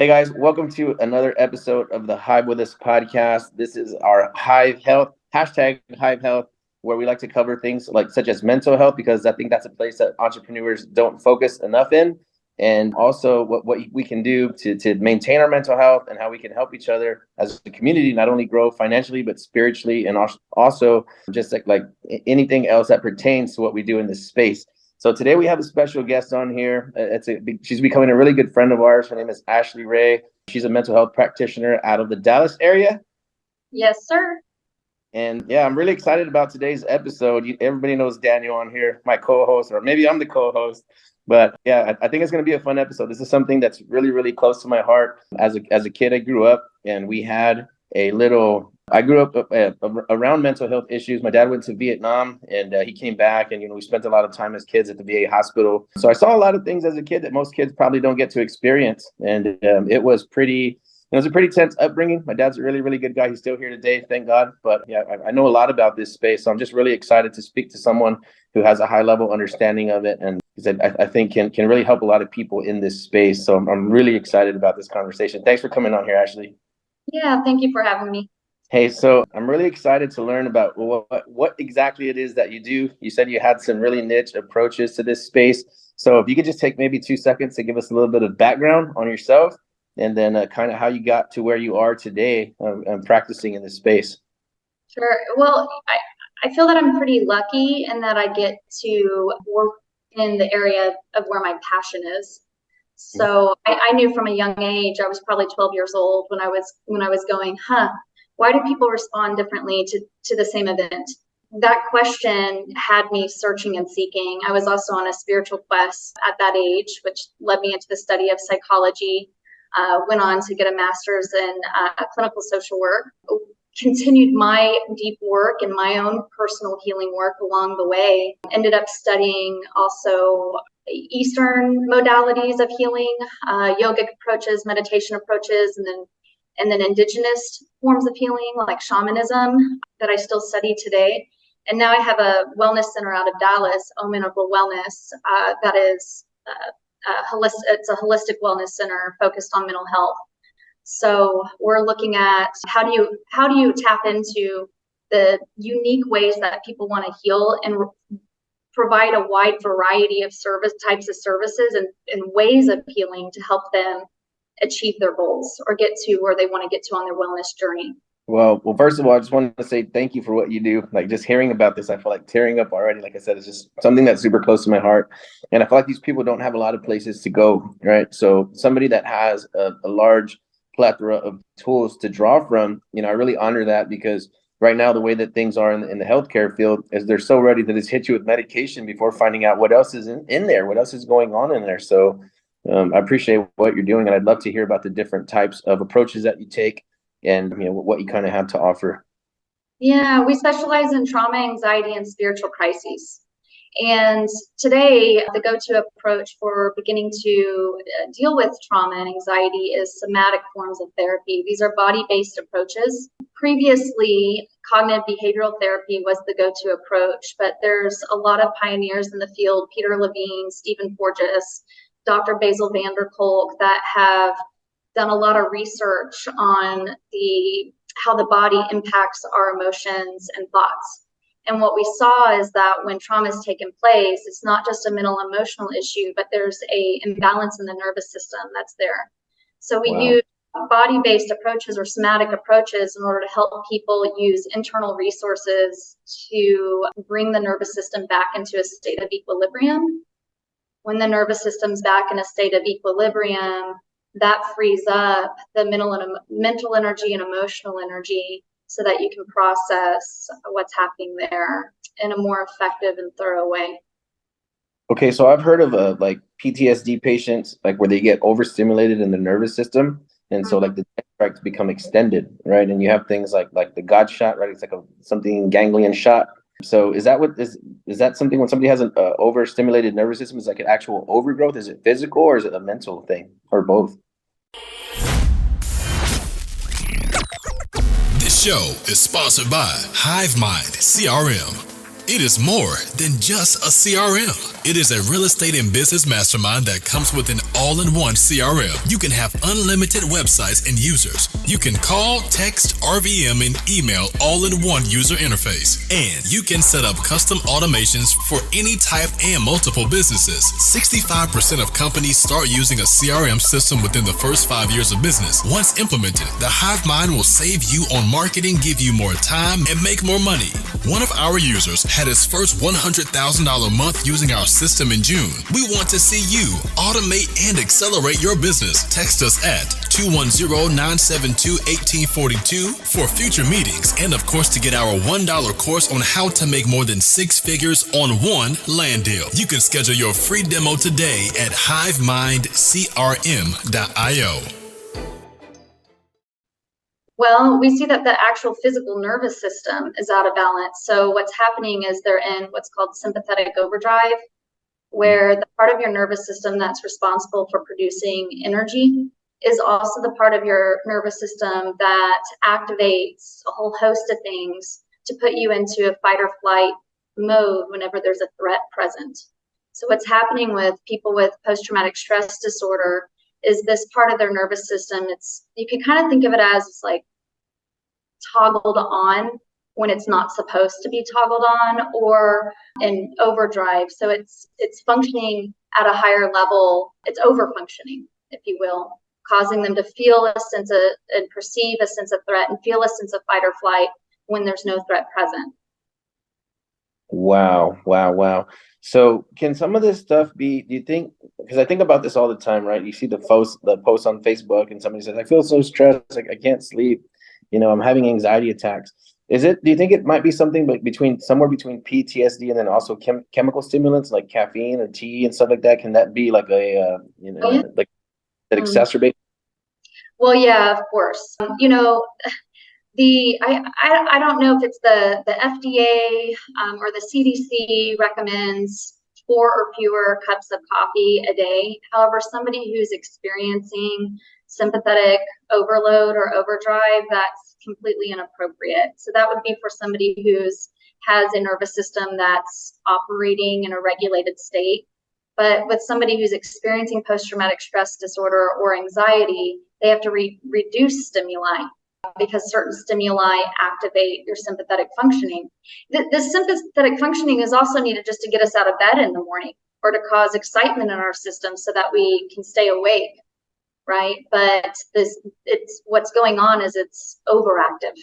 Hey guys, welcome to another episode of the Hive with Us podcast. This is our Hive Health, hashtag Hive Health, where we like to cover things like such as mental health, because I think that's a place that entrepreneurs don't focus enough in. And also what we can do to maintain our mental health and how we can help each other as a community, not only grow financially, but spiritually, and also just like anything else that pertains to what we do in this space. So today we have a special guest on here. She's becoming a really good friend of ours. Her name is Ashley Ray. She's a mental health practitioner out of the Dallas area. Yes, sir. And yeah, I'm really excited about today's episode. Everybody knows Daniel on here, my co-host, or maybe I'm the co-host. But yeah, I think it's going to be a fun episode. This is something that's really, really close to my heart. As a kid, I grew up and we had I grew up around mental health issues. My dad went to Vietnam and he came back, and we spent a lot of time as kids at the VA hospital. So I saw a lot of things as a kid that most kids probably don't get to experience. And it was a pretty tense upbringing. My dad's a really, really good guy. He's still here today, thank God. But yeah, I know a lot about this space. So I'm just really excited to speak to someone who has a high level understanding of it, and I think can really help a lot of people in this space. So I'm really excited about this conversation. Thanks for coming on here, Ashley. Yeah, thank you for having me. Hey, so I'm really excited to learn about what exactly it is that you do. You said you had some really niche approaches to this space. So if you could just take maybe 2 seconds to give us a little bit of background on yourself, and then kind of how you got to where you are today practicing in this space. Sure. Well, I feel that I'm pretty lucky in that I get to work in the area of where my passion is. So I knew from a young age, I was probably 12 years old when I was going, why do people respond differently to the same event? That question had me searching and seeking. I was also on a spiritual quest at that age, which led me into the study of psychology. Went on to get a master's in clinical social work, continued my deep work and my own personal healing work along the way. Ended up studying also Eastern modalities of healing, yogic approaches, meditation approaches, and then indigenous forms of healing like shamanism that I still study today. And now I have a wellness center out of Dallas, Omen of Wellness, that is it's a holistic wellness center focused on mental health. So we're looking at how do you tap into the unique ways that people want to heal and provide a wide variety of types of services and ways of healing to help them achieve their goals or get to where they want to get to on their wellness journey. Well, first of all, I just wanted to say thank you for what you do. Like, just hearing about this, I feel like tearing up already. Like I said, it's just something that's super close to my heart. And I feel like these people don't have a lot of places to go, right? So somebody that has a large plethora of tools to draw from, I really honor that, because right now, the way that things are in the healthcare field is they're so ready to just hit you with medication before finding out what else is in there, what else is going on in there. So I appreciate what you're doing, and I'd love to hear about the different types of approaches that you take and what you kind of have to offer. Yeah, we specialize in trauma, anxiety, and spiritual crises. And today, the go-to approach for beginning to deal with trauma and anxiety is somatic forms of therapy. These are body-based approaches. Previously, cognitive behavioral therapy was the go-to approach, but there's a lot of pioneers in the field, Peter Levine, Stephen Porges, Dr. Basil van der Kolk, that have done a lot of research on how the body impacts our emotions and thoughts. And what we saw is that when trauma has taken place, it's not just a mental emotional issue, but there's a imbalance in the nervous system that's there. So we use body-based approaches or somatic approaches in order to help people use internal resources to bring the nervous system back into a state of equilibrium. When the nervous system's back in a state of equilibrium, that frees up the mental energy and emotional energy so that you can process what's happening there in a more effective and thorough way. Okay, so I've heard of like PTSD patients, like where they get overstimulated in the nervous system, and so like the tracts become extended, right? And you have things like the God shot, right? It's like something ganglion shot. So is that something when somebody has an overstimulated nervous system, is like an actual overgrowth? Is it physical or is it a mental thing, or both? This show is sponsored by HiveMind CRM. It is more than just a CRM. It is a real estate and business mastermind that comes with an all-in-one CRM. You can have unlimited websites and users. You can call, text, RVM, and email all in one user interface. And you can set up custom automations for any type and multiple businesses. 65% of companies start using a CRM system within the first 5 years of business. Once implemented, the Hive Mind will save you on marketing, give you more time, and make more money. One of our users had his first $100,000 month using our system in June. We want to see you automate and accelerate your business. Text us at 210-972-1842 for future meetings, and of course to get our $1 course on how to make more than 6 figures on one land deal. You can schedule your free demo today at hivemindcrm.io. Well, we see that the actual physical nervous system is out of balance. So what's happening is they're in what's called sympathetic overdrive, where the part of your nervous system that's responsible for producing energy is also the part of your nervous system that activates a whole host of things to put you into a fight or flight mode whenever there's a threat present. So what's happening with people with post-traumatic stress disorder is this part of their nervous system, you can kind of think of it as it's like toggled on when it's not supposed to be toggled on, or in overdrive. So it's functioning at a higher level. It's over functioning, if you will, causing them to feel a sense of and perceive a sense of threat and feel a sense of fight or flight when there's no threat present. Wow. So can some of this stuff be, do you think, because I think about this all the time, right? You see the post on Facebook and somebody says, I feel so stressed, like I can't sleep, I'm having anxiety attacks. Do you think it might be something like somewhere between PTSD and then also chemical stimulants like caffeine or tea and stuff like that? Can that be like like that exacerbate? Well, yeah, of course. I don't know if it's the FDA or the CDC recommends 4 or fewer cups of coffee a day. However, somebody who's experiencing sympathetic overload or overdrive, that's completely inappropriate. So that would be for somebody has a nervous system that's operating in a regulated state. But with somebody who's experiencing post-traumatic stress disorder or anxiety, they have to reduce stimuli, because certain stimuli activate your sympathetic functioning. This sympathetic functioning is also needed just to get us out of bed in the morning or to cause excitement in our system so that we can stay awake, right? But what's going on is it's overactive.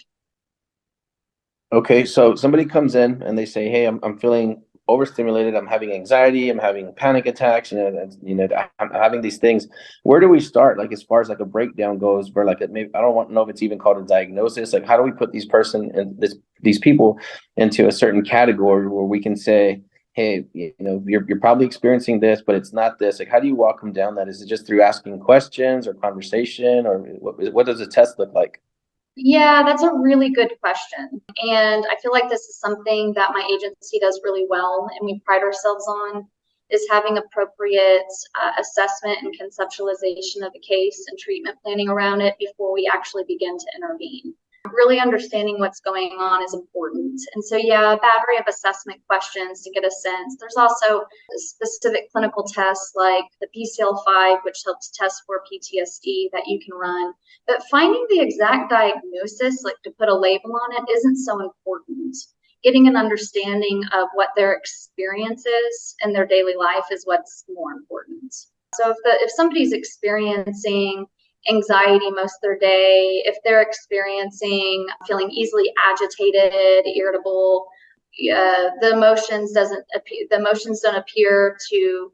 Okay, so somebody comes in and they say, hey, I'm feeling overstimulated, I'm having anxiety, I'm having panic attacks, I'm having these things. Where do we start, like as far as like a breakdown goes, where like maybe I don't know if it's even called a diagnosis, like how do we put these people into a certain category where we can say, hey, you're probably experiencing this, but it's not this. Like how do you walk them down that? Is it just through asking questions or conversation, or what does a test look like? Yeah, that's a really good question. And I feel like this is something that my agency does really well and we pride ourselves on, is having appropriate assessment and conceptualization of the case and treatment planning around it before we actually begin to intervene. Really understanding what's going on is important. And so, yeah, a battery of assessment questions to get a sense. There's also specific clinical tests like the PCL5, which helps test for PTSD, that you can run. But finding the exact diagnosis, like to put a label on it, isn't so important. Getting an understanding of what their experience is in their daily life is what's more important. So if somebody's experiencing anxiety most of their day, if they're experiencing feeling easily agitated, irritable, the emotions don't appear to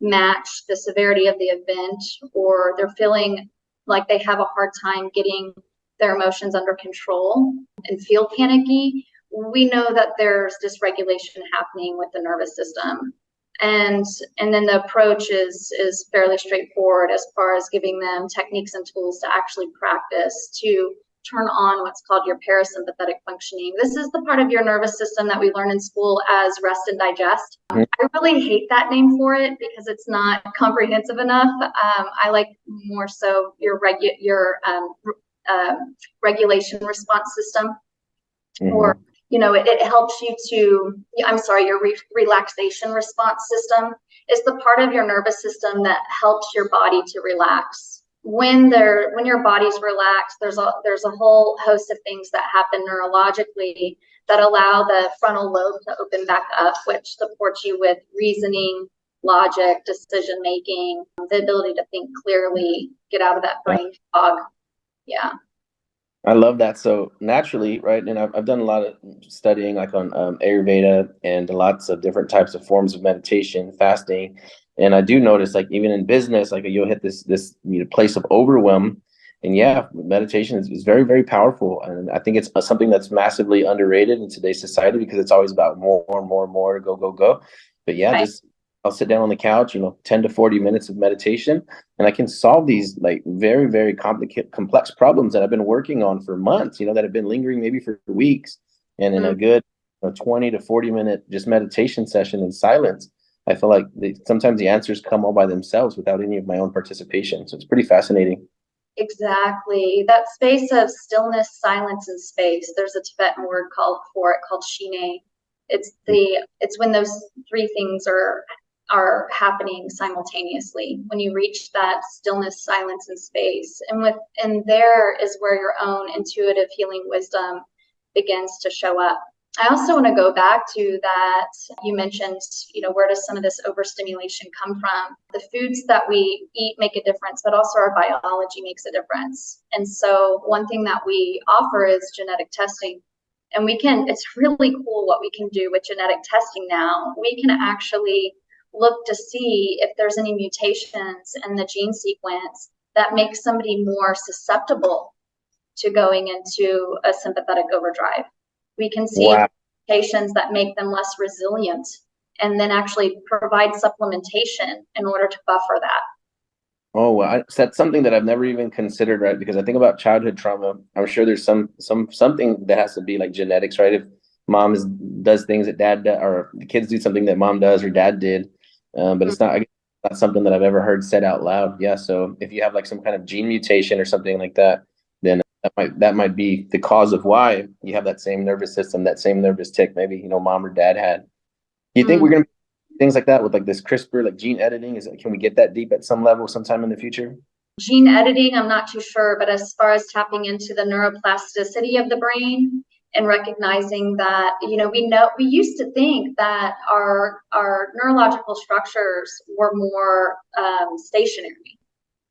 match the severity of the event, or they're feeling like they have a hard time getting their emotions under control and feel panicky, we know that there's dysregulation happening with the nervous system. And then the approach is fairly straightforward as far as giving them techniques and tools to actually practice to turn on what's called your parasympathetic functioning. This is the part of your nervous system that we learn in school as rest and digest. I really hate that name for it because it's not comprehensive enough. I like more so your regulation response system, or it helps you to, your relaxation response system is the part of your nervous system that helps your body to relax. When your body's relaxed, there's a whole host of things that happen neurologically that allow the frontal lobe to open back up, which supports you with reasoning, logic, decision making, the ability to think clearly, get out of that brain fog. Yeah. I love that. So naturally, right, and I've done a lot of studying like on Ayurveda and lots of different types of forms of meditation, fasting, and I do notice like even in business, like you'll hit this place of overwhelm, and yeah, meditation is very, very powerful, and I think it's something that's massively underrated in today's society because it's always about more and more and more, go go go. But yeah, Right. just I'll sit down on the couch, 10 to 40 minutes of meditation, and I can solve these like very, very complicated, complex problems that I've been working on for months, that have been lingering maybe for weeks. And in a good 20 to 40 minute just meditation session in silence, I feel like sometimes the answers come all by themselves without any of my own participation. So it's pretty fascinating. Exactly. That space of stillness, silence, and space. There's a Tibetan word for it called shine. It's when those three things are happening simultaneously. When you reach that stillness, silence, and space, and there is where your own intuitive healing wisdom begins to show up. I also want to go back to that. You mentioned, where does some of this overstimulation come from? The foods that we eat make a difference, but also our biology makes a difference. And so one thing that we offer is genetic testing. And it's really cool what we can do with genetic testing now. We can actually look to see if there's any mutations in the gene sequence that makes somebody more susceptible to going into a sympathetic overdrive. We can see mutations that make them less resilient and then actually provide supplementation in order to buffer that. Oh, well, that's something that I've never even considered, right? Because I think about childhood trauma. I'm sure there's something that has to be like genetics, right? If mom does things that dad does, or the kids do something that mom does or dad did, but it's not something that I've ever heard said out loud. Yeah, so if you have like some kind of gene mutation or something like that, then that might be the cause of why you have that same nervous system, that same nervous tick, maybe mom or dad had. Do you think we're gonna things like that with like this CRISPR, like gene editing? Can we get that deep at some level sometime in the future? Gene editing, I'm not too sure, but as far as tapping into the neuroplasticity of the brain and recognizing that, we used to think that our neurological structures were more stationary,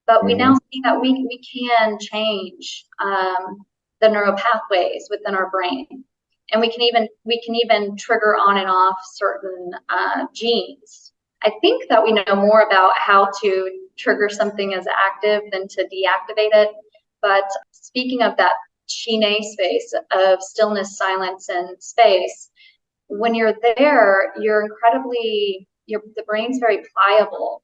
but we now see that we can change the neural pathways within our brain. And we can even trigger on and off certain genes. I think that we know more about how to trigger something as active than to deactivate it. But speaking of that shine space of stillness, silence, and space, when you're there, the brain's very pliable,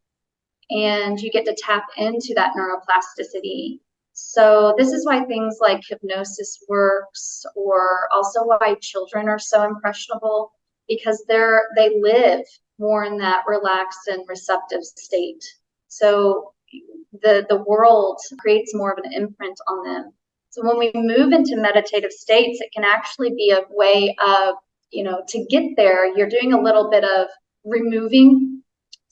and you get to tap into that neuroplasticity. So this is why things like hypnosis works, or also why children are so impressionable, because they live more in that relaxed and receptive state. So the world creates more of an imprint on them. So when we move into meditative states, it can actually be a way of, to get there, you're doing a little bit of removing,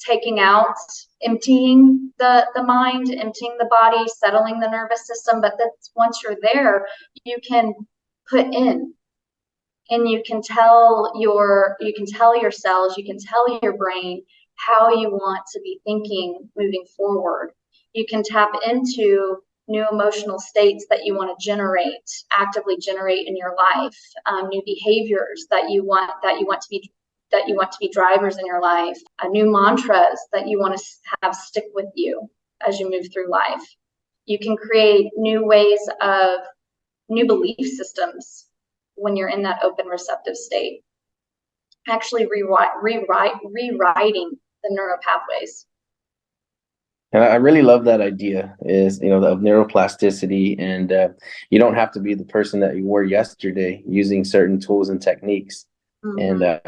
taking out, emptying the mind, emptying the body, settling the nervous system. But that's once you're there, you can put in, and you can tell your cells, you can tell your brain how you want to be thinking moving forward. You can tap into new emotional states that you want to actively generate in your life, new behaviors that you want to be drivers in your life, new mantras that you want to have stick with you as you move through life. You can create new belief systems when you're in that open receptive state, actually rewriting the neural pathways. And I really love that idea of neuroplasticity, and you don't have to be the person that you were yesterday using certain tools and techniques. And I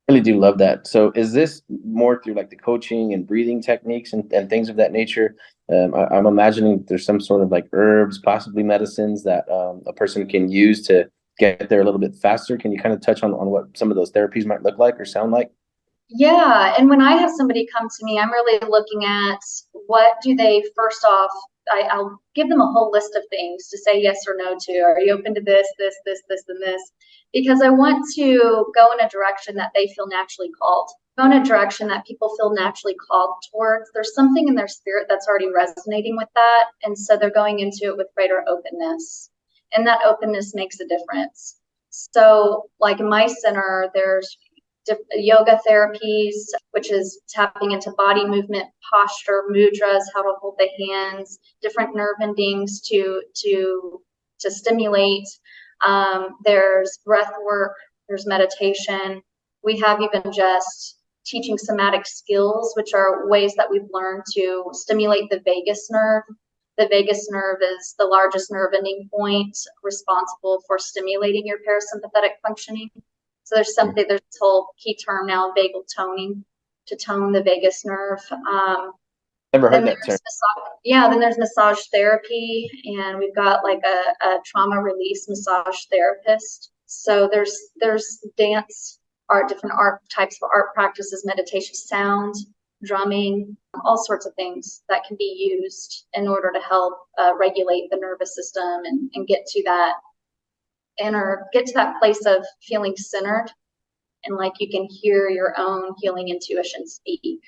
really do love that. So is this more through like the coaching and breathing techniques and things of that nature? I'm imagining there's some sort of like herbs, possibly medicines that a person can use to get there a little bit faster. Can you kind of touch on what some of those therapies might look like or sound like? Yeah, and when I have somebody come to me, I'm really looking at what do they, first off, I'll give them a whole list of things to say yes or no to. Are you open to this, and this? Because I want to go in a direction that they feel naturally called. Go in a direction that people feel naturally called towards. There's something in their spirit that's already resonating with that. And so they're going into it with greater openness. And that openness makes a difference. So like in my center, there's yoga therapies, which is tapping into body movement, posture, mudras, how to hold the hands, different nerve endings to stimulate. There's breath work, there's meditation. We have even just teaching somatic skills, which are ways that we've learned to stimulate the vagus nerve. The vagus nerve is the largest nerve ending point responsible for stimulating your parasympathetic functioning. So there's this whole key term now, vagal toning, to tone the vagus nerve. Never heard that term. Then there's massage therapy, and we've got like a trauma release massage therapist. So there's dance, art, different art types of art practices, meditation, sound, drumming, all sorts of things that can be used in order to help regulate the nervous system and get to that place of feeling centered and like you can hear your own healing intuition speak.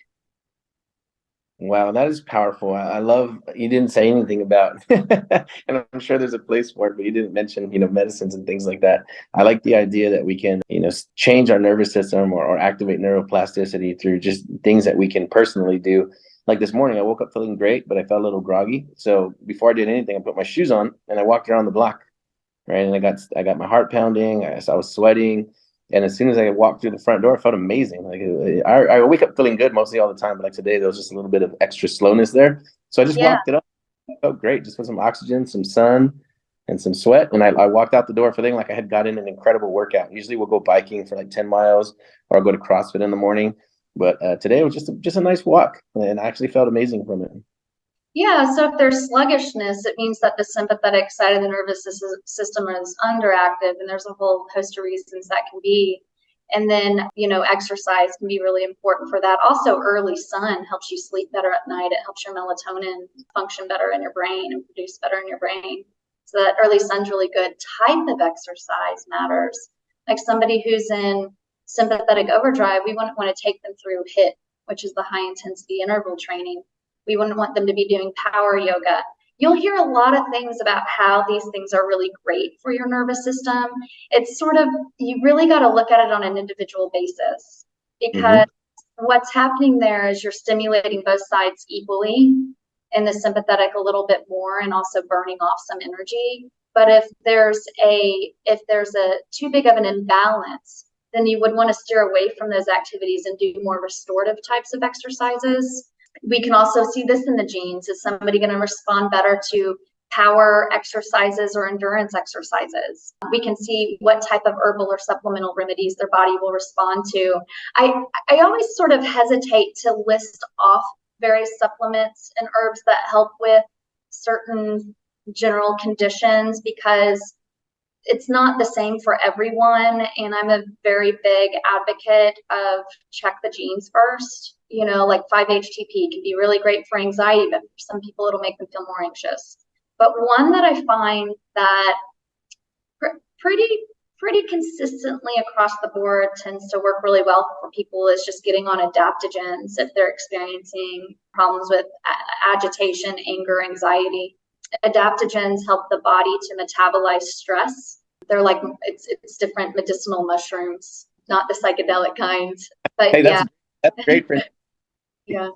Wow, that is powerful. I love you didn't say anything about, and I'm sure there's a place for it, but you didn't mention, medicines and things like that. I like the idea that we can, change our nervous system or activate neuroplasticity through just things that we can personally do. Like this morning, I woke up feeling great, but I felt a little groggy. So before I did anything, I put my shoes on and I walked around the block, right? And I got my heart pounding. I was sweating. And as soon as I walked through the front door, I felt amazing. Like I wake up feeling good mostly all the time, but like today, there was just a little bit of extra slowness there. So I just walked it up. It felt great, just with some oxygen, some sun, and some sweat. And I walked out the door feeling like I had gotten an incredible workout. Usually we'll go biking for like 10 miles or I'll go to CrossFit in the morning. But today it was just a nice walk, and I actually felt amazing from it. Yeah, so if there's sluggishness, it means that the sympathetic side of the nervous system is underactive, and there's a whole host of reasons that can be. And then, exercise can be really important for that. Also, early sun helps you sleep better at night. It helps your melatonin function better in your brain and produce better in your brain. So that early sun's really good. Type of exercise matters. Like somebody who's in sympathetic overdrive, we wouldn't want to take them through HIIT, which is the high intensity interval training. We wouldn't want them to be doing power yoga. You'll hear a lot of things about how these things are really great for your nervous system. It's sort of, you really got to look at it on an individual basis, because what's happening there is you're stimulating both sides equally, and the sympathetic a little bit more, and also burning off some energy. But if there's a too big of an imbalance, then you would want to steer away from those activities and do more restorative types of exercises. We can also see this in the genes. Is somebody going to respond better to power exercises or endurance exercises? We can see what type of herbal or supplemental remedies their body will respond to. I always sort of hesitate to list off various supplements and herbs that help with certain general conditions, because it's not the same for everyone. And I'm a very big advocate of check the genes first. Like 5-HTP can be really great for anxiety, but for some people it'll make them feel more anxious. But one that I find that pretty consistently across the board tends to work really well for people is just getting on adaptogens if they're experiencing problems with agitation, anger, anxiety. Adaptogens help the body to metabolize stress. They're like, it's different medicinal mushrooms, not the psychedelic kind. But hey, that's great for yeah.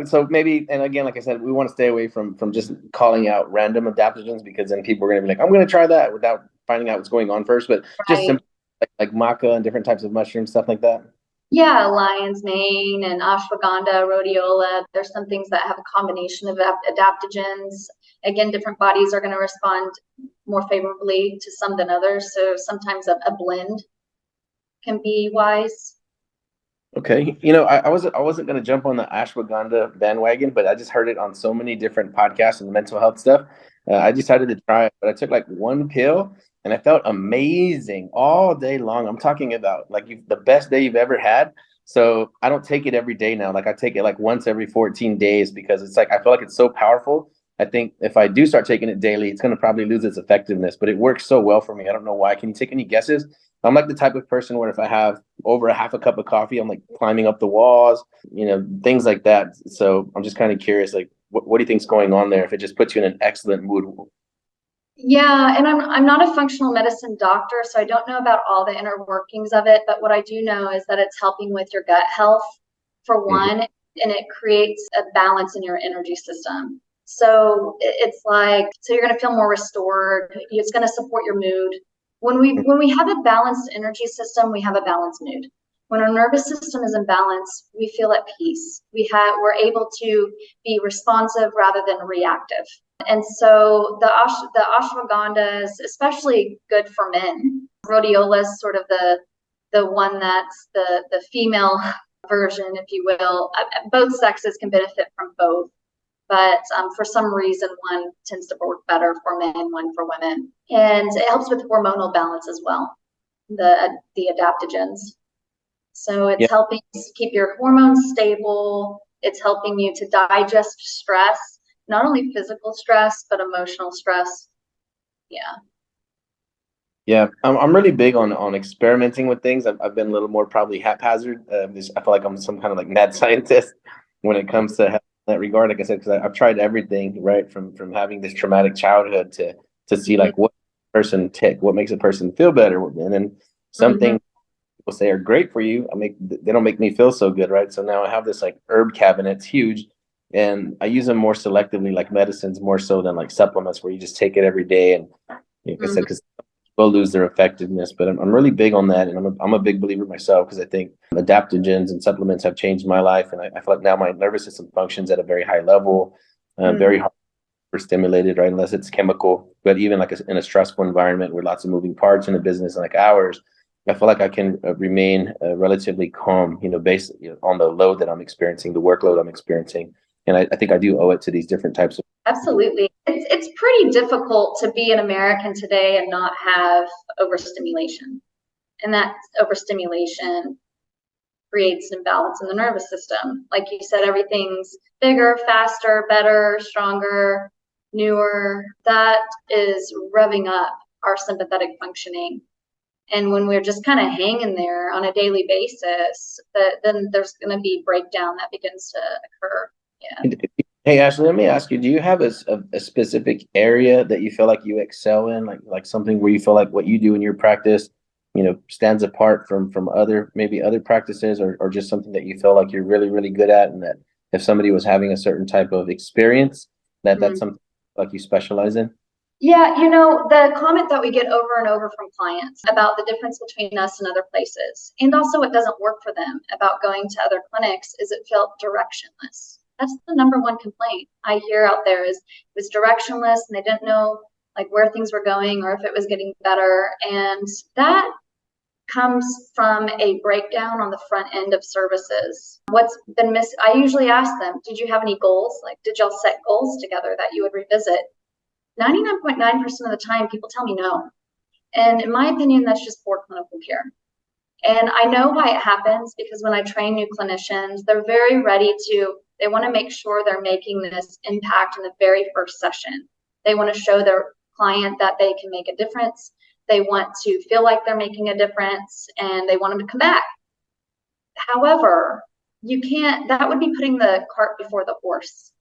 So maybe, and again, like I said, we want to stay away from just calling out random adaptogens, because then people are going to be like, I'm going to try that without finding out what's going on first. But just simple, like maca and different types of mushrooms, stuff like that. Yeah, lion's mane and ashwagandha, rhodiola. There's some things that have a combination of adaptogens. Again, different bodies are going to respond more favorably to some than others. So sometimes a blend can be wise. Okay. I wasn't going to jump on the ashwagandha bandwagon, but I just heard it on so many different podcasts and mental health stuff. I decided to try it, but I took like one pill and I felt amazing all day long. I'm talking about like the best day you've ever had. So I don't take it every day now. Like I take it like once every 14 days because it's like I feel like it's so powerful. I think if I do start taking it daily, it's going to probably lose its effectiveness, but it works so well for me. I don't know why. Can you take any guesses? I'm like the type of person where if I have over a half a cup of coffee, I'm like climbing up the walls, things like that. So I'm just kind of curious, like, what do you think's going on there if it just puts you in an excellent mood? Yeah, and I'm not a functional medicine doctor, so I don't know about all the inner workings of it, but what I do know is that it's helping with your gut health for one, and it creates a balance in your energy system. So it's like, so you're going to feel more restored. It's going to support your mood. When we have a balanced energy system, we have a balanced mood. When our nervous system is in balance, we feel at peace. We're able to be responsive rather than reactive. And so the ashwagandha is especially good for men. Rhodiola is sort of the one that's the female version, if you will. Both sexes can benefit from both, but for some reason, one tends to work better for men, one for women. And it helps with hormonal balance as well, the adaptogens. So it's helping keep your hormones stable. It's helping you to digest stress, not only physical stress, but emotional stress. Yeah. Yeah, I'm really big on experimenting with things. I've been a little more probably haphazard. I feel like I'm some kind of like mad scientist when it comes to health in that regard. Like I said, because I've tried everything, right, from having this traumatic childhood to see like what what makes a person feel better, and then something people say are great for you, they don't make me feel so good, right? So now I have this like herb cabinet, it's huge, and I use them more selectively, like medicines, more so than like supplements, where you just take it every day. And like I said, because will lose their effectiveness, but I'm really big on that, and I'm a big believer myself because I think adaptogens and supplements have changed my life, and I feel like now my nervous system functions at a very high level, very hard overstimulated, right? Unless it's chemical, but even like in a stressful environment with lots of moving parts in a business like ours, I feel like I can remain relatively calm, based on the load that I'm experiencing, the workload I'm experiencing, and I think I do owe it to these different types of. Absolutely. It's pretty difficult to be an American today and not have overstimulation. And that overstimulation creates an imbalance in the nervous system. Like you said, everything's bigger, faster, better, stronger, newer. That is revving up our sympathetic functioning. And when we're just kind of hanging there on a daily basis, then there's going to be breakdown that begins to occur. Yeah. Hey, Ashley, let me ask you, do you have a specific area that you feel like you excel in, like something where you feel like what you do in your practice, stands apart from maybe other practices, or just something that you feel like you're really, really good at, and that if somebody was having a certain type of experience, that's something like you specialize in? Yeah, the comment that we get over and over from clients about the difference between us and other places, and also what doesn't work for them about going to other clinics, is it felt directionless. That's the number one complaint I hear out there is it was directionless, and they didn't know like where things were going or if it was getting better. And that comes from a breakdown on the front end of services. What's been missed, I usually ask them, did you have any goals? Like, did y'all set goals together that you would revisit? 99.9% of the time, people tell me no. And in my opinion, that's just poor clinical care. And I know why it happens, because when I train new clinicians, they're very ready they want to make sure they're making this impact in the very first session. They want to show their client that they can make a difference. They want to feel like they're making a difference, and they want them to come back. However, that would be putting the cart before the horse.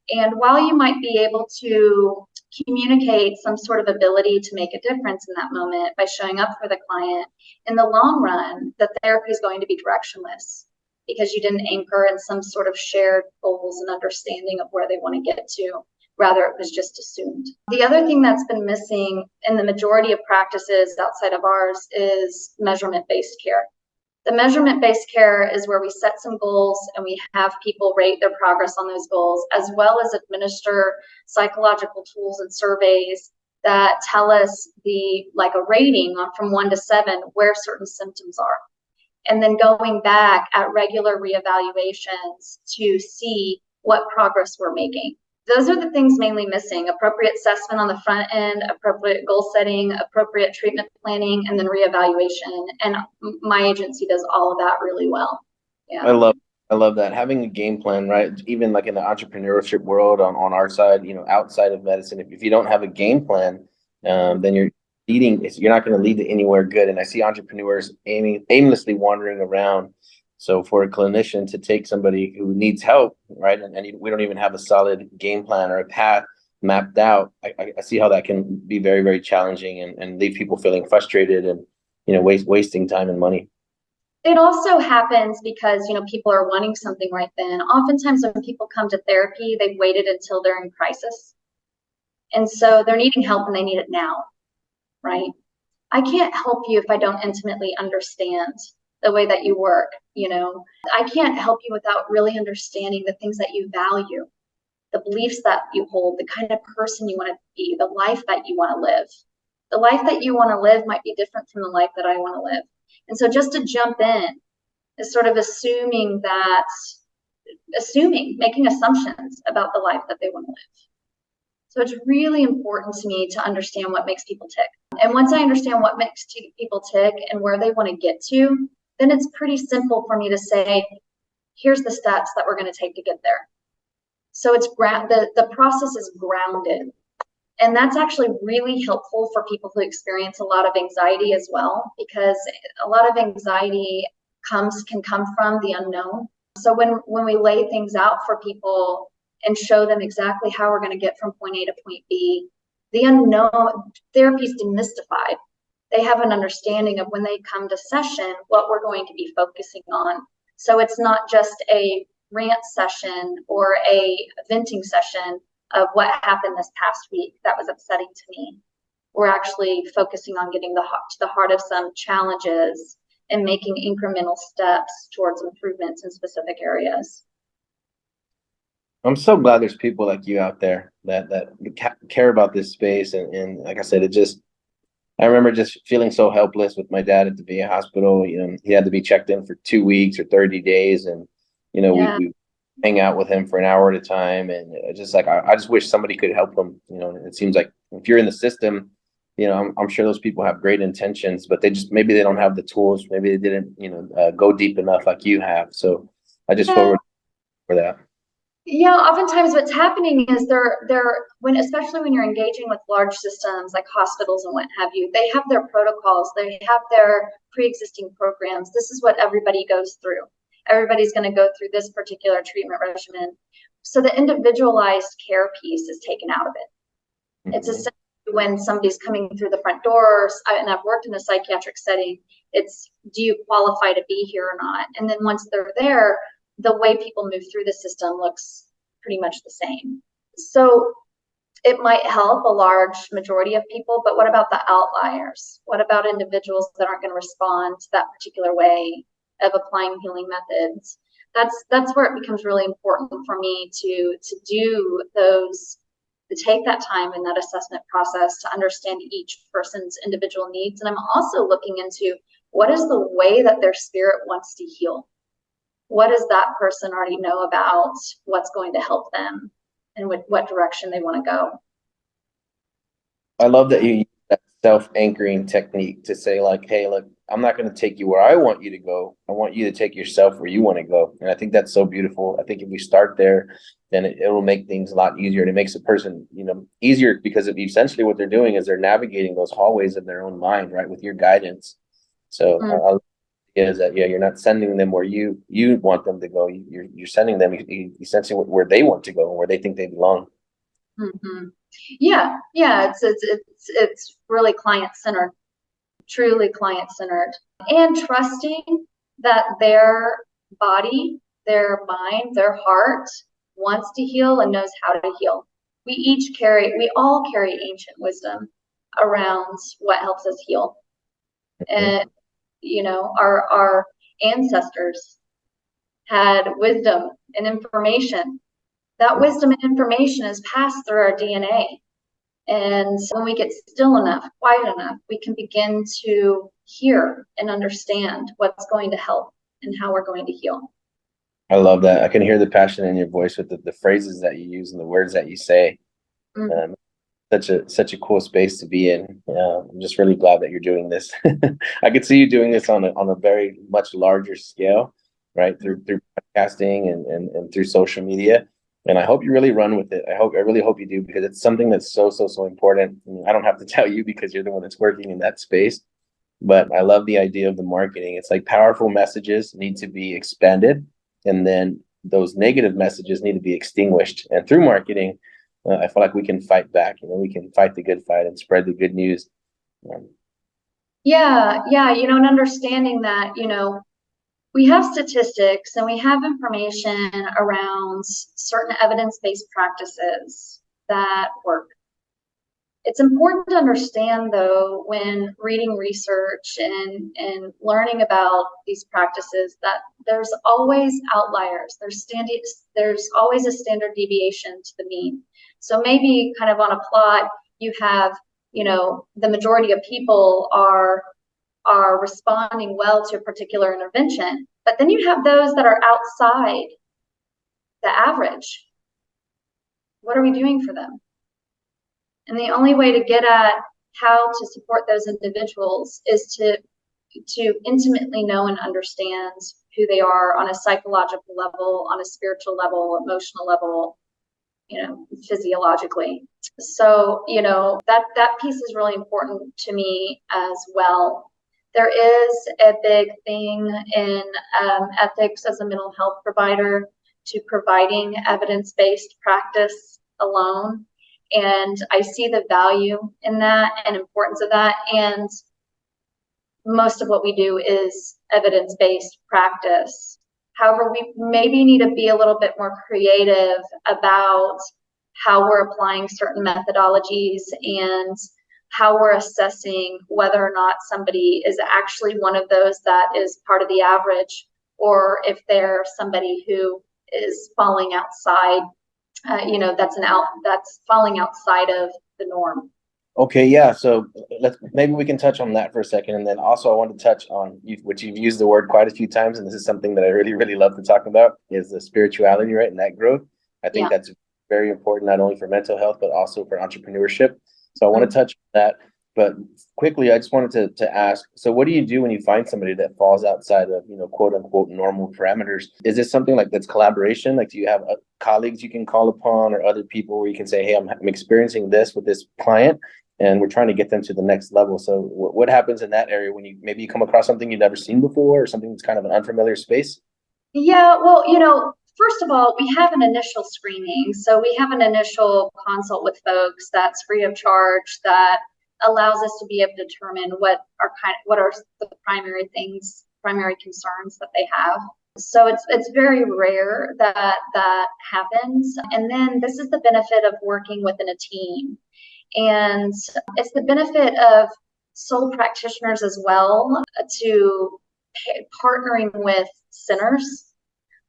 And while you might be able to communicate some sort of ability to make a difference in that moment by showing up for the client, in the long run, the therapy is going to be directionless because you didn't anchor in some sort of shared goals and understanding of where they want to get to. Rather, it was just assumed. The other thing that's been missing in the majority of practices outside of ours is measurement-based care. The measurement-based care is where we set some goals and we have people rate their progress on those goals, as well as administer psychological tools and surveys that tell us like a rating from 1 to 7 where certain symptoms are. And then going back at regular reevaluations to see what progress we're making. Those are the things mainly missing: appropriate assessment on the front end, appropriate goal setting, appropriate treatment planning, and then reevaluation. And my agency does all of that really well. Yeah. I love that. Having a game plan, right? Even like in the entrepreneurship world on our side, outside of medicine, if you don't have a game plan, then you're not going to lead to anywhere good. And I see entrepreneurs aimlessly wandering around. So for a clinician to take somebody who needs help, right, and we don't even have a solid game plan or a path mapped out, I see how that can be very, very challenging and leave people feeling frustrated and, wasting time and money. It also happens because, people are wanting something right then. Oftentimes when people come to therapy, they've waited until they're in crisis. And so they're needing help and they need it now, right? I can't help you if I don't intimately understand the way that you work. I can't help you without really understanding the things that you value, the beliefs that you hold, the kind of person you want to be, the life that you want to live. The life that you want to live might be different from the life that I want to live. And so just to jump in is sort of making assumptions about the life that they want to live. So it's really important to me to understand what makes people tick. And once I understand what makes people tick and where they want to get to, then it's pretty simple for me to say, here's the steps that we're going to take to get there. So it's the process is grounded. And that's actually really helpful for people who experience a lot of anxiety as well, because a lot of anxiety can come from the unknown. So when we lay things out for people and show them exactly how we're going to get from point A to point B, the unknown, therapy is demystified. They have an understanding of when they come to session, what we're going to be focusing on. So it's not just a rant session or a venting session of what happened this past week that was upsetting to me. We're actually focusing on getting to the heart of some challenges and making incremental steps towards improvements in specific areas. I'm so glad there's people like you out there that care about this space. And like I said, I remember just feeling so helpless with my dad at the VA hospital. He had to be checked in for 2 weeks or 30 days. And, we hang out with him for an hour at a time. And just like, I just wish somebody could help him. It seems like if you're in the system, I'm sure those people have great intentions, but maybe they don't have the tools. Maybe they didn't, go deep enough like you have. So I just forward for that. Yeah, oftentimes what's happening is especially when you're engaging with large systems like hospitals and what have you, they have their protocols, they have their pre-existing programs. This is what everybody goes through. Everybody's going to go through this particular treatment regimen. So the individualized care piece is taken out of it. Mm-hmm. It's essentially when somebody's coming through the front doors, and I've worked in a psychiatric setting, it's, do you qualify to be here or not? And then once they're there, the way people move through the system looks pretty much the same. So it might help a large majority of people, but what about the outliers? What about individuals that aren't going to respond to that particular way of applying healing methods? That's where it becomes really important for me to do those, to take that time in that assessment process to understand each person's individual needs. And I'm also looking into what is the way that their spirit wants to heal. What does that person already know about what's going to help them and what direction they want to go? I love that you use that self-anchoring technique to say, like, hey, look, I'm not going to take you where I want you to go. I want you to take yourself where you want to go. And I think that's so beautiful. I think if we start there, then it will make things a lot easier. And it makes a person, easier, because essentially what they're doing is they're navigating those hallways in their own mind, right, with your guidance. So is that you're not sending them where you want them to go. You're sending them essentially where they want to go and where they think they belong. Mm-hmm. Yeah. It's really client-centered, truly client-centered, and trusting that their body, their mind, their heart wants to heal and knows how to heal. We all carry ancient wisdom around what helps us heal. And our ancestors had wisdom and information. That wisdom and information is passed through our DNA. And when we get still enough, quiet enough, we can begin to hear and understand what's going to help and how we're going to heal. I love that. I can hear the passion in your voice with the phrases that you use and the words that you say. Mm. Such a cool space to be in. I'm just really glad that you're doing this. I could see you doing this on a very much larger scale, right? Through podcasting and through social media. And I hope you really run with it. I really hope you do, because it's something that's so important. I mean, I don't have to tell you because you're the one that's working in that space. But I love the idea of the marketing. It's like powerful messages need to be expanded, and then those negative messages need to be extinguished. And through marketing, I feel like we can fight back. We can fight the good fight and spread the good news. Yeah, and understanding that, we have statistics and we have information around certain evidence-based practices that work. It's important to understand, though, when reading research and learning about these practices, that there's always outliers. There's always a standard deviation to the mean. So maybe kind of on a plot, you have, the majority of people are responding well to a particular intervention, but then you have those that are outside the average. What are we doing for them? And the only way to get at how to support those individuals is to intimately know and understand who they are on a psychological level, on a spiritual level, emotional level, physiologically. So, that piece is really important to me as well. There is a big thing in ethics as a mental health provider to providing evidence-based practice alone. And I see the value in that and importance of that. And most of what we do is evidence-based practice. However, we maybe need to be a little bit more creative about how we're applying certain methodologies and how we're assessing whether or not somebody is actually one of those that is part of the average, or if they're somebody who is falling outside, that's falling outside of the norm. Okay, yeah. So maybe we can touch on that for a second, and then also I want to touch on which you've used the word quite a few times, and this is something that I really love to talk about, is the spirituality, right, and that growth. I think that's very important, not only for mental health but also for entrepreneurship. So I want to touch on that, but quickly, I just wanted to ask. So, what do you do when you find somebody that falls outside of quote unquote normal parameters? Is this something like that's collaboration? Like, do you have colleagues you can call upon, or other people where you can say, hey, I'm experiencing this with this client, and we're trying to get them to the next level? So what happens in that area when you come across something you've never seen before, or something that's kind of an unfamiliar space? Yeah, well, first of all, we have an initial screening. So we have an initial consult with folks that's free of charge, that allows us to be able to determine what are the primary concerns that they have. So it's very rare that happens. And then this is the benefit of working within a team. And it's the benefit of sole practitioners as well, to partnering with centers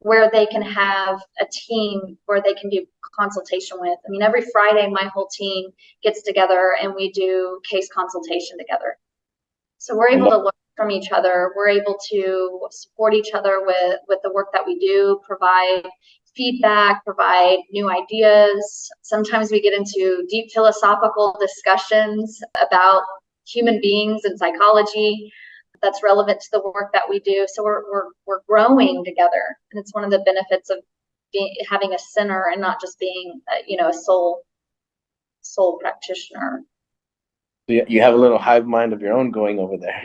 where they can have a team where they can do consultation with. I mean, every Friday, my whole team gets together and we do case consultation together. So we're able to learn from each other. We're able to support each other with the work that we do, provide feedback, provide new ideas. Sometimes we get into deep philosophical discussions about human beings and psychology that's relevant to the work that we do. So we're growing together, and it's one of the benefits of having a center and not just being a sole practitioner. You have a little hive mind of your own going over there.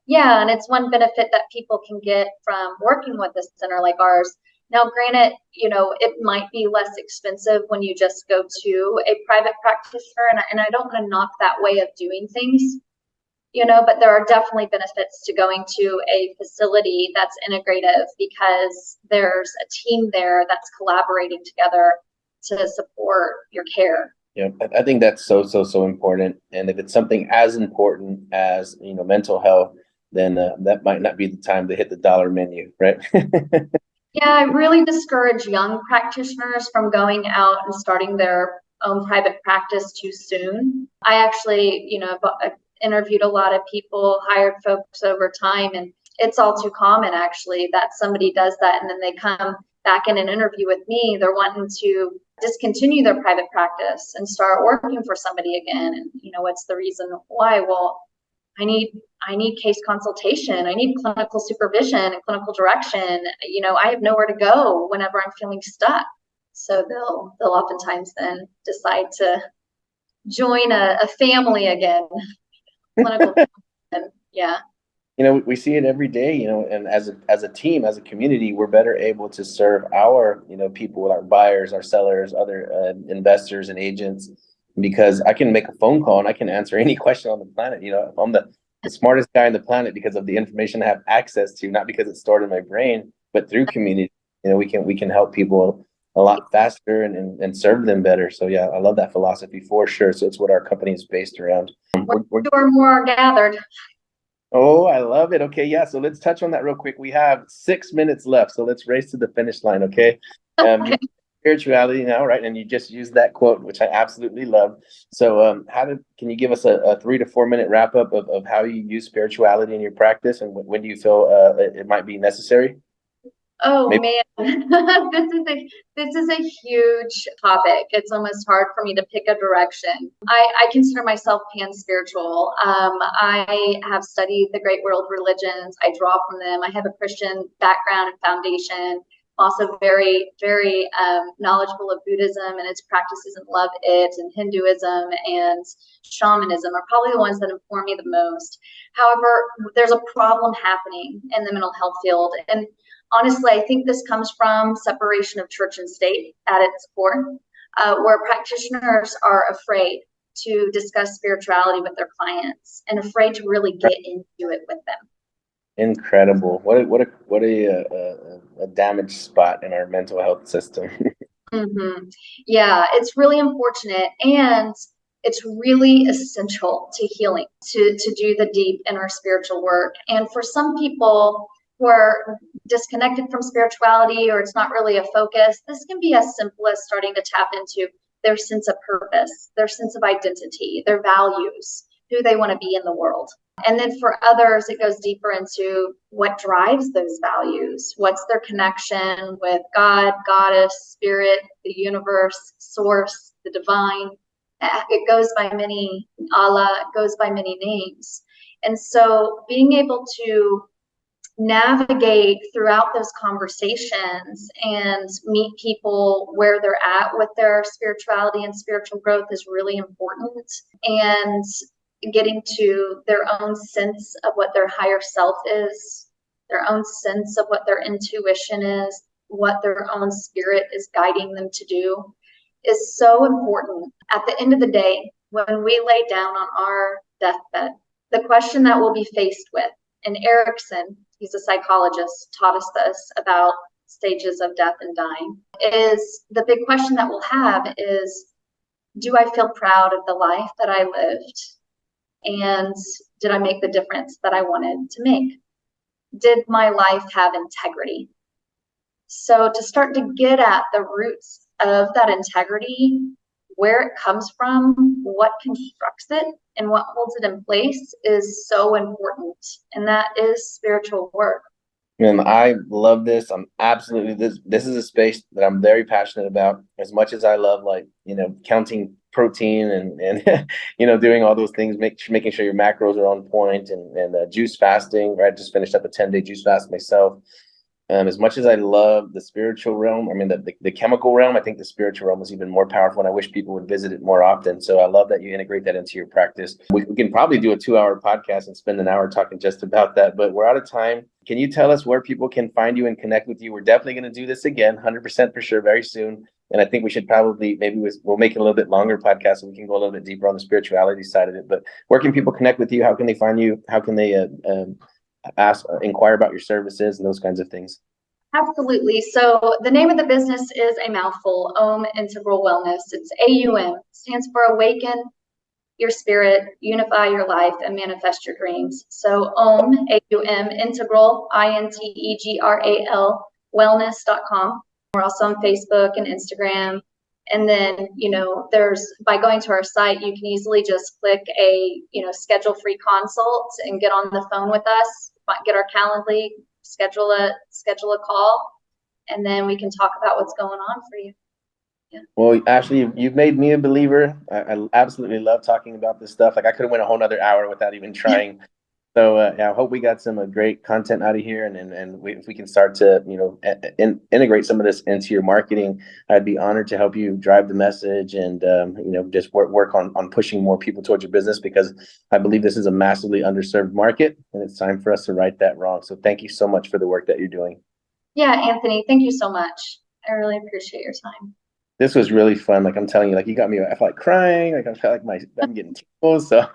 Yeah, and it's one benefit that people can get from working with a center like ours. Now, granted, it might be less expensive when you just go to a private practitioner, and I don't want to knock that way of doing things. But there are definitely benefits to going to a facility that's integrative, because there's a team there that's collaborating together to support your care. Yeah, I think that's so important. And if it's something as important as mental health, then that might not be the time to hit the dollar menu, right? Yeah, I really discourage young practitioners from going out and starting their own private practice too soon. I actually, interviewed a lot of people, hired folks over time, and it's all too common, actually, that somebody does that and then they come back in an interview with me. They're wanting to discontinue their private practice and start working for somebody again. And, what's the reason why? Well, I need case consultation. I need clinical supervision and clinical direction. I have nowhere to go whenever I'm feeling stuck. So they'll oftentimes then decide to join a family again. Clinical. Yeah. We see it every day, and as a team, as a community, we're better able to serve our, people, our buyers, our sellers, other investors and agents, because I can make a phone call and I can answer any question on the planet. If I'm the smartest guy on the planet because of the information I have access to, not because it's stored in my brain, but through community, we can help people a lot faster and serve them better. So yeah, I love that philosophy for sure. So it's what our company is based around. Two or more are gathered. Oh, I love it. Okay, yeah. So let's touch on that real quick. We have 6 minutes left, so let's race to the finish line. Okay. Okay. Spirituality now, right? And you just used that quote, which I absolutely love. So, can you give us a 3 to 4 minute wrap up of how you use spirituality in your practice, and when do you feel it might be necessary? Oh, maybe. Man, this is a huge topic. It's almost hard for me to pick a direction. I consider myself pan-spiritual. I have studied the great world religions. I draw from them. I have a Christian background and foundation. Also very, very knowledgeable of Buddhism and its practices, and love it, and Hinduism and shamanism are probably the ones that inform me the most. However, there's a problem happening in the mental health field, and honestly, I think this comes from separation of church and state at its core, where practitioners are afraid to discuss spirituality with their clients and afraid to really get into it with them. Incredible. What a damaged spot in our mental health system. Mm-hmm. Yeah, it's really unfortunate, and it's really essential to healing, to do the deep inner spiritual work. And for some people who are disconnected from spirituality, or it's not really a focus, this can be as simple as starting to tap into their sense of purpose, their sense of identity, their values, who they want to be in the world. And then for others, it goes deeper into what drives those values. What's their connection with God, Goddess, Spirit, the universe, Source, the divine. It goes by many, Allah, it goes by many names. And so being able to navigate throughout those conversations and meet people where they're at with their spirituality and spiritual growth is really important. And getting to their own sense of what their higher self is, their own sense of what their intuition is, what their own spirit is guiding them to do is so important. At the end of the day, when we lay down on our deathbed, the question that we'll be faced with, and Erickson, he's a psychologist, taught us this about stages of death and dying, is the big question that we'll have is, do I feel proud of the life that I lived? And did I make the difference that I wanted to make? Did my life have integrity? So to start to get at the roots of that integrity, where it comes from, what constructs it, and what holds it in place is so important. And that is spiritual work. And I love this. I'm absolutely this is a space that I'm very passionate about. As much as I love, counting protein and doing all those things, making sure your macros are on point, and juice fasting. Right, I just finished up a 10-day juice fast myself. As much as I love the spiritual realm, I mean the chemical realm, I think the spiritual realm is even more powerful, and I wish people would visit it more often. So I love that you integrate that into your practice. We can probably do a 2-hour podcast and spend an hour talking just about that, but we're out of time. Can you tell us where people can find you and connect with you? We're definitely going to do this again, 100% for sure, very soon. And I think we should probably, we'll make it a little bit longer podcast so we can go a little bit deeper on the spirituality side of it. But where can people connect with you? How can they find you? How can they inquire about your services and those kinds of things? Absolutely. So the name of the business is a mouthful, Om Integral Wellness. It's AUM, stands for Awaken Your Spirit, Unify Your Life, and Manifest Your Dreams. So Om, AUM, Integral, INTEGRAL, wellness.com. We're also on Facebook and Instagram. And then, by going to our site, you can easily just click a, schedule free consult and get on the phone with us. get our Calendly, schedule a call, and then we can talk about what's going on for you. Yeah. Well, Ashley, you've made me a believer. I absolutely love talking about this stuff. Like I could have went a whole nother hour without even trying. So yeah, I hope we got some great content out of here, and if we can start to integrate some of this into your marketing, I'd be honored to help you drive the message and just work on pushing more people towards your business, because I believe this is a massively underserved market, and it's time for us to right that wrong. So thank you so much for the work that you're doing. Yeah, Anthony, thank you so much. I really appreciate your time. This was really fun. Like I'm telling you, like you got me. I felt like crying. Like I felt like I'm getting tingles. So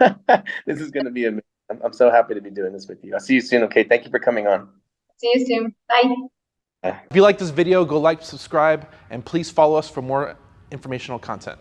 this is going to be amazing. I'm so happy to be doing this with you. I'll see you soon. Okay. Thank you for coming on. See you soon. Bye. If you like this video, go like, subscribe, and please follow us for more informational content.